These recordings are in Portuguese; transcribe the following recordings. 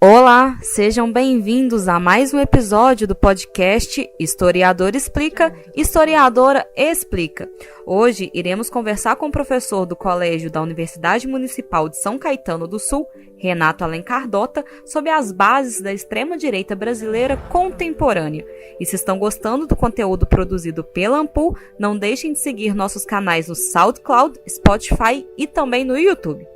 Olá, sejam bem-vindos a mais um episódio do podcast Historiador Explica, Historiadora Explica. Hoje iremos conversar com o professor do Colégio da Universidade Municipal de São Caetano do Sul, Renato Alencar Dota, sobre as bases da extrema-direita brasileira contemporânea. E se estão gostando do conteúdo produzido pela Ampul, não deixem de seguir nossos canais no SoundCloud, Spotify e também no YouTube.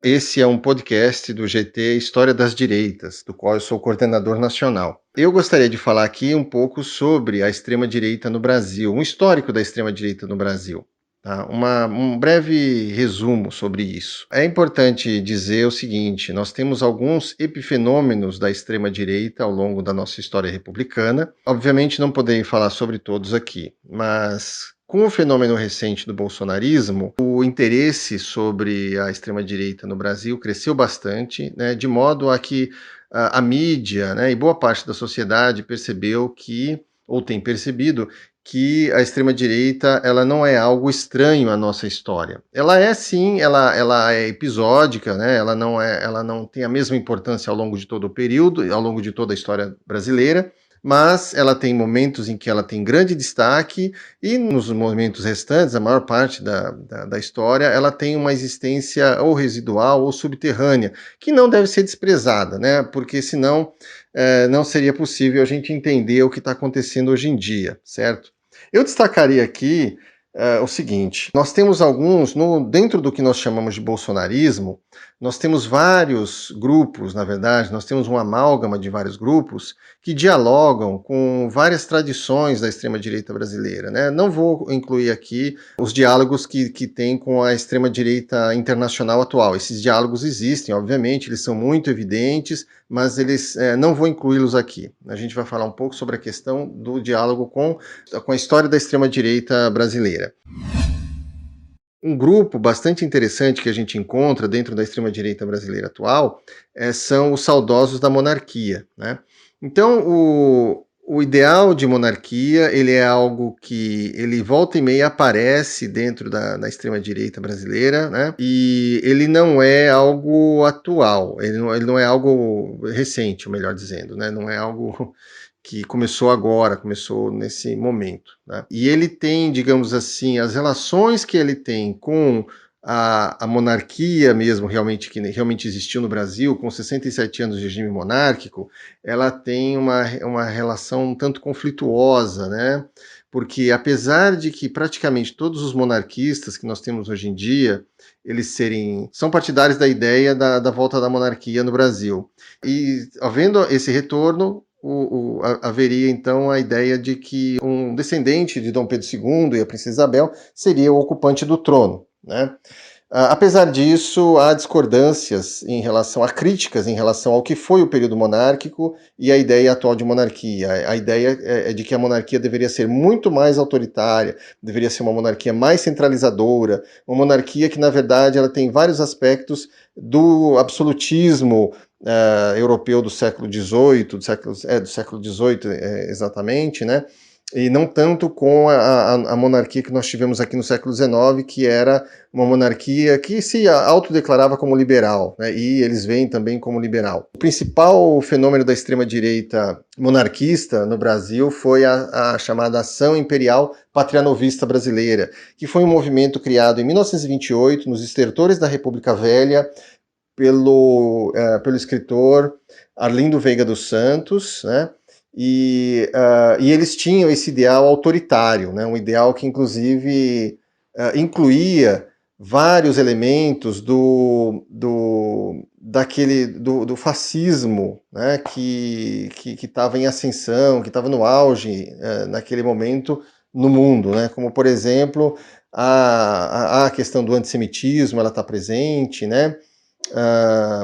Esse é um podcast do GT História das Direitas, do qual eu sou coordenador nacional. Eu gostaria de falar aqui um pouco sobre a extrema-direita no Brasil, um histórico da extrema-direita no Brasil. Tá? Um breve resumo sobre isso. É importante dizer o seguinte, nós temos alguns epifenômenos da extrema-direita ao longo da nossa história republicana. Obviamente não poderei falar sobre todos aqui, mas com o fenômeno recente do bolsonarismo, o interesse sobre a extrema-direita no Brasil cresceu bastante, né, de modo a que a mídia, né, e boa parte da sociedade percebeu que, ou tem percebido, que a extrema-direita ela não é algo estranho à nossa história. Ela é sim, ela é episódica, né, ela não tem a mesma importância ao longo de todo o período, ao longo de toda a história brasileira, mas ela tem momentos em que ela tem grande destaque e nos momentos restantes, a maior parte da história, ela tem uma existência ou residual ou subterrânea, que não deve ser desprezada, né? Porque senão não seria possível a gente entender o que está acontecendo hoje em dia, certo? Eu destacaria aqui o seguinte, nós temos alguns, dentro do que nós chamamos de bolsonarismo, nós temos vários grupos, na verdade, nós temos um amálgama de vários grupos que dialogam com várias tradições da extrema-direita brasileira, né? Não vou incluir aqui os diálogos que tem com a extrema-direita internacional atual. Esses diálogos existem, obviamente, eles são muito evidentes, mas não vou incluí-los aqui. A gente vai falar um pouco sobre a questão do diálogo com a história da extrema-direita brasileira. Um grupo bastante interessante que a gente encontra dentro da extrema-direita brasileira atual são os saudosos da monarquia, né? Então, o ideal de monarquia, ele é algo que ele volta e meia aparece dentro da extrema-direita brasileira, né? E ele não é algo atual, ele não é algo recente, melhor dizendo, né? Não é algo que começou agora, começou nesse momento, né? E ele tem, digamos assim, as relações que ele tem com a monarquia mesmo, que realmente existiu no Brasil, com 67 anos de regime monárquico, ela tem uma relação um tanto conflituosa, né? Porque apesar de que praticamente todos os monarquistas que nós temos hoje em dia, são partidários da ideia da volta da monarquia no Brasil. E havendo esse retorno, haveria então a ideia de que um descendente de Dom Pedro II e a princesa Isabel seria o ocupante do trono, né? Apesar disso, há discordâncias há críticas em relação ao que foi o período monárquico e a ideia atual de monarquia. A ideia é de que a monarquia deveria ser muito mais autoritária, deveria ser uma monarquia mais centralizadora, uma monarquia que, na verdade, ela tem vários aspectos do absolutismo europeu do século XVIII, do século XVIII exatamente, né? E não tanto com a monarquia que nós tivemos aqui no século XIX, que era uma monarquia que se autodeclarava como liberal, né? E eles veem também como liberal. O principal fenômeno da extrema-direita monarquista no Brasil foi a chamada Ação Imperial Patrianovista Brasileira, que foi um movimento criado em 1928 nos estertores da República Velha, pelo escritor Arlindo Veiga dos Santos, né? E eles tinham esse ideal autoritário, né? Um ideal que inclusive incluía vários elementos do fascismo, né? que estava em ascensão, que estava no auge naquele momento no mundo, né? Como por exemplo a questão do antissemitismo, ela está presente, né?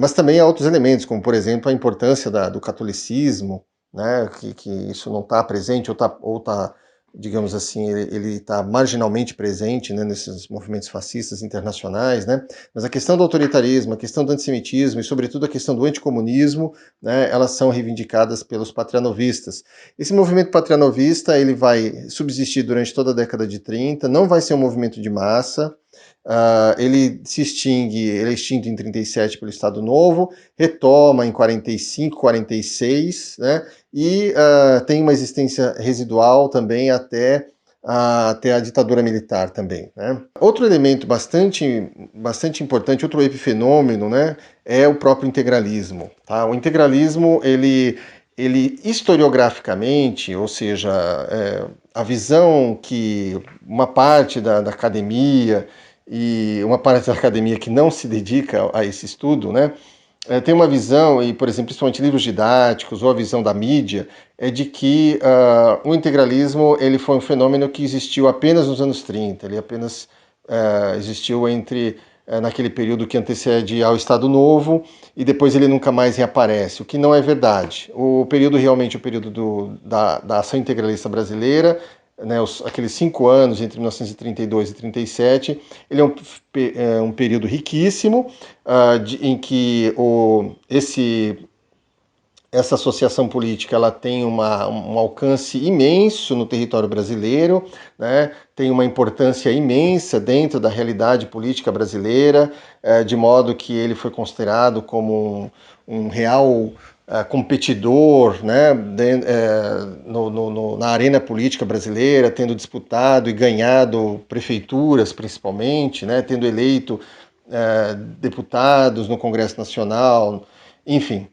Mas também há outros elementos, como por exemplo a importância do catolicismo, né, que isso não está presente ou tá, digamos assim, ele está marginalmente presente, né, nesses movimentos fascistas internacionais, né, mas a questão do autoritarismo, a questão do antissemitismo e sobretudo a questão do anticomunismo, né, elas são reivindicadas pelos patrianovistas. Esse movimento patrianovista ele vai subsistir durante toda a década de 30, não vai ser um movimento de massa, Ele se extingue, ele é extinto em 37 pelo Estado Novo, retoma em 45, 46, né? E tem uma existência residual também até a ditadura militar também, né? Outro elemento bastante importante, outro epifenômeno, né, é o próprio integralismo. Tá? O integralismo, ele historiograficamente, ou seja, a visão que uma parte da academia e uma parte da academia que não se dedica a esse estudo, né, tem uma visão, e por exemplo, principalmente livros didáticos ou a visão da mídia, é de que o integralismo ele foi um fenômeno que existiu apenas nos anos 30, ele apenas existiu naquele período que antecede ao Estado Novo e depois ele nunca mais reaparece, o que não é verdade. O período realmente, o período da ação integralista brasileira, né, aqueles 5 anos entre 1932 e 37, ele é um período riquíssimo, em que essa associação política ela tem um alcance imenso no território brasileiro, né, tem uma importância imensa dentro da realidade política brasileira, de modo que ele foi considerado como um real competidor, né, na arena política brasileira, tendo disputado e ganhado prefeituras principalmente, né, tendo eleito deputados no Congresso Nacional, enfim.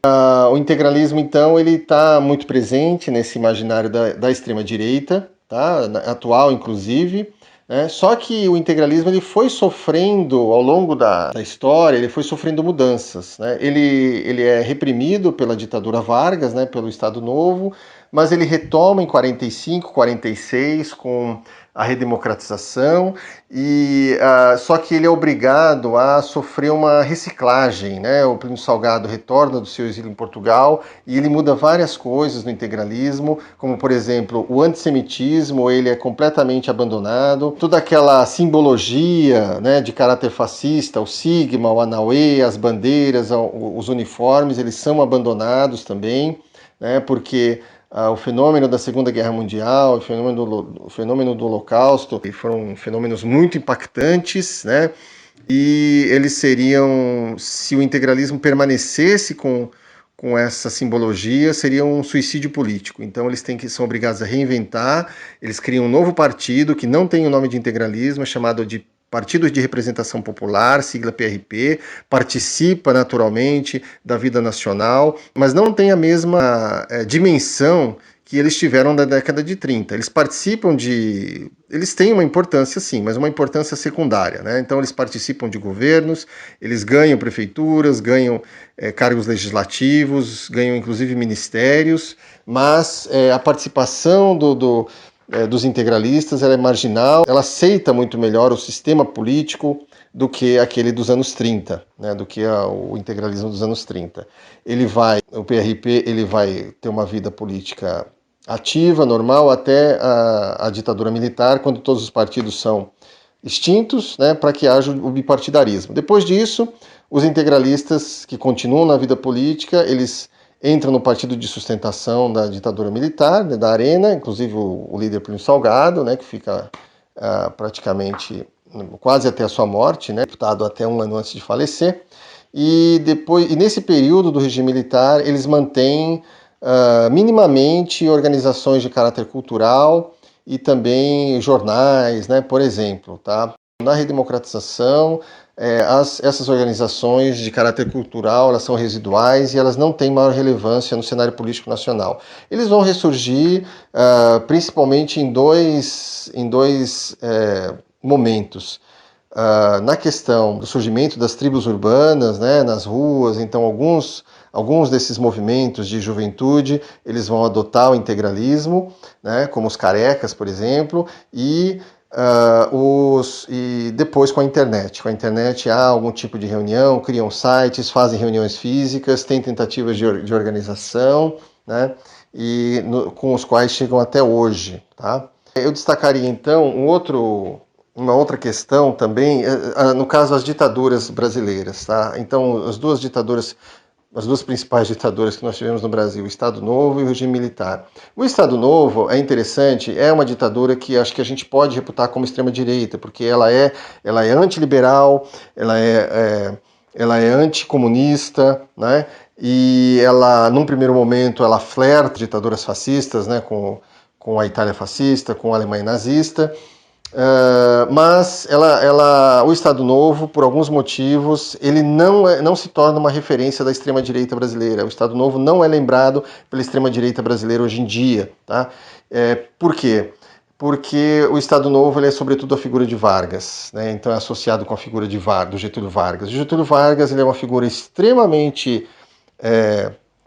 O integralismo, então, ele está muito presente nesse imaginário da extrema-direita, tá? Atual, inclusive, né? Só que o integralismo ele foi sofrendo, ao longo da história, ele foi sofrendo mudanças, né? Ele é reprimido pela ditadura Vargas, né? Pelo Estado Novo, mas ele retoma em 45, 46, com a redemocratização, só que ele é obrigado a sofrer uma reciclagem, né? O Plínio Salgado retorna do seu exílio em Portugal e ele muda várias coisas no integralismo, como por exemplo o antissemitismo, ele é completamente abandonado, toda aquela simbologia, né, de caráter fascista, o sigma, o anauê, as bandeiras, os uniformes, eles são abandonados também, né, porque o fenômeno da Segunda Guerra Mundial, o fenômeno do Holocausto, foram fenômenos muito impactantes, né? E eles seriam, se o integralismo permanecesse com essa simbologia, seria um suicídio político. Então eles são obrigados a reinventar, eles criam um novo partido que não tem o nome de integralismo, é chamado de Partido de Representação Popular, sigla PRP, participa naturalmente da vida nacional, mas não tem a mesma dimensão que eles tiveram na década de 30. Eles participam eles têm uma importância sim, mas uma importância secundária, né? Então eles participam de governos, eles ganham prefeituras, ganham cargos legislativos, ganham inclusive ministérios, mas a participação dos integralistas ela é marginal, ela aceita muito melhor o sistema político do que aquele dos anos 30, né, do que o integralismo dos anos 30. O PRP ele vai ter uma vida política ativa, normal, até a ditadura militar, quando todos os partidos são extintos, né, para que haja o bipartidarismo. Depois disso, os integralistas que continuam na vida política, eles entram no partido de sustentação da ditadura militar, né, da Arena, inclusive o líder Plínio Salgado, né, que fica praticamente quase até a sua morte, né, deputado até um ano antes de falecer. E nesse período do regime militar, eles mantêm minimamente organizações de caráter cultural e também jornais, né, por exemplo. Tá? Na redemocratização, essas organizações de caráter cultural elas são residuais e elas não têm maior relevância no cenário político nacional. Eles vão ressurgir principalmente em dois momentos. Na questão do surgimento das tribos urbanas, né, nas ruas, então alguns desses movimentos de juventude eles vão adotar o integralismo, né, como os carecas, por exemplo, e depois com a internet. Com a internet há algum tipo de reunião, criam sites, fazem reuniões físicas, têm tentativas de organização, né, com os quais chegam até hoje. Tá? Eu destacaria então uma outra questão também, no caso as ditaduras brasileiras. Tá? Então as duas ditaduras as duas principais ditaduras que nós tivemos no Brasil, o Estado Novo e o regime militar. O Estado Novo é interessante, é uma ditadura que acho que a gente pode reputar como extrema-direita, porque ela é antiliberal, ela é anticomunista, né? E ela, num primeiro momento, ela flerta ditaduras fascistas, né? com a Itália fascista, com a Alemanha nazista. Mas o Estado Novo, por alguns motivos, ele não se torna uma referência da extrema-direita brasileira. O Estado Novo não é lembrado pela extrema-direita brasileira hoje em dia. Tá? Por quê? Porque o Estado Novo ele é sobretudo a figura de Vargas, né? Então é associado com a figura do Getúlio Vargas. O Getúlio Vargas ele é uma figura extremamente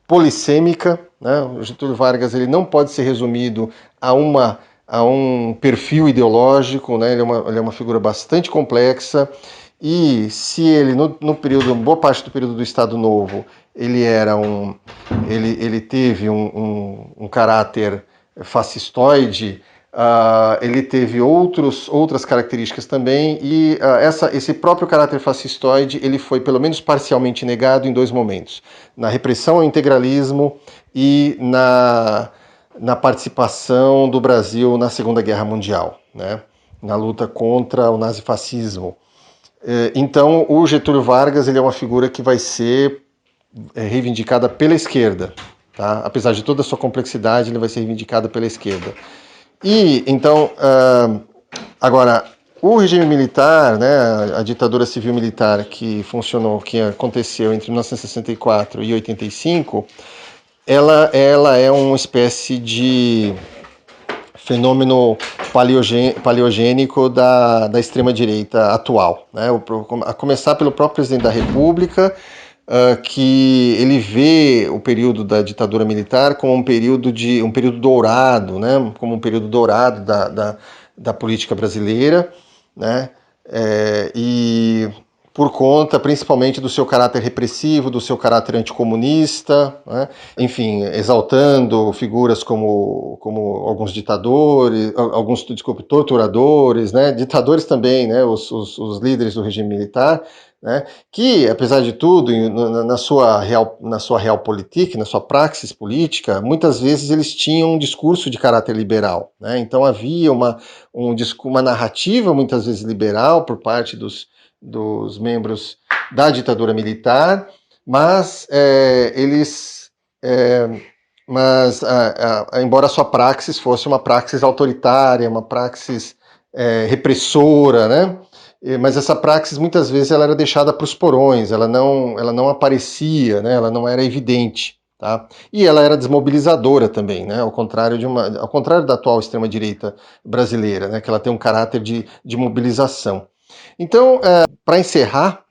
polissêmica, né? O Getúlio Vargas ele não pode ser resumido a um perfil ideológico, né? Ele é uma figura bastante complexa, e se ele, boa parte do período do Estado Novo, ele teve um caráter fascistoide, ele teve outras características também, e esse próprio caráter fascistoide ele foi pelo menos parcialmente negado em dois momentos: na repressão ao integralismo e na participação do Brasil na Segunda Guerra Mundial, né? Na luta contra o nazifascismo. Então, o Getúlio Vargas ele é uma figura que vai ser reivindicada pela esquerda. Tá? Apesar de toda a sua complexidade, ele vai ser reivindicado pela esquerda. E, então, agora, o regime militar, né, a ditadura civil-militar que aconteceu entre 1964 e 85, ela é uma espécie de fenômeno paleogênico da extrema-direita atual, né? A começar pelo próprio presidente da República, que ele vê o período da ditadura militar como um período dourado, né? Como um período dourado da política brasileira, né? E por conta principalmente do seu caráter repressivo, do seu caráter anticomunista, né? Enfim, exaltando figuras como alguns torturadores, né? Ditadores também, né? Os líderes do regime militar, né? Que, apesar de tudo, na sua realpolitik, na sua praxis política, muitas vezes eles tinham um discurso de caráter liberal, né? Então havia uma narrativa muitas vezes liberal por parte dos membros da ditadura militar, mas embora a sua praxis fosse uma praxis autoritária, uma praxis repressora, né? Mas essa praxis muitas vezes ela era deixada para os porões, ela não aparecia, né? Ela não era evidente. Tá? E ela era desmobilizadora também, né? Ao contrário da atual extrema-direita brasileira, né? Que ela tem um caráter de mobilização. Então, para encerrar,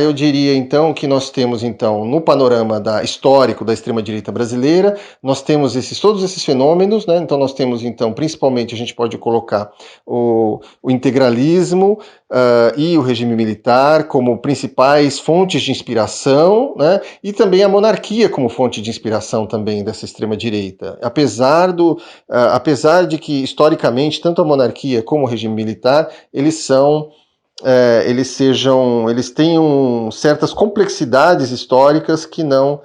eu diria então que nós temos então no panorama histórico da extrema-direita brasileira, nós temos todos esses fenômenos, né? Então nós temos então principalmente a gente pode colocar o integralismo e o regime militar como principais fontes de inspiração, né? E também a monarquia como fonte de inspiração também dessa extrema-direita, apesar de que historicamente tanto a monarquia como o regime militar eles tenham certas complexidades históricas que não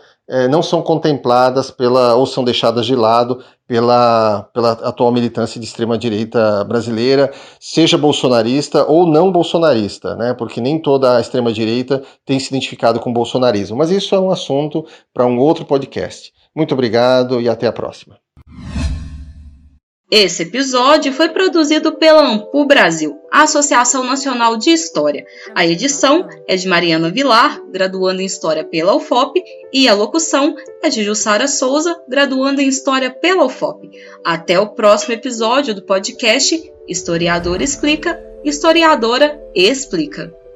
são contempladas ou são deixadas de lado pela atual militância de extrema-direita brasileira, seja bolsonarista ou não bolsonarista, né? Porque nem toda a extrema-direita tem se identificado com o bolsonarismo. Mas isso é um assunto para um outro podcast. Muito obrigado e até a próxima. Esse episódio foi produzido pela Ampu Brasil, a Associação Nacional de História. A edição é de Mariana Vilar, graduanda em História pela UFOP, e a locução é de Jussara Souza, graduanda em História pela UFOP. Até o próximo episódio do podcast Historiador Explica, Historiadora Explica.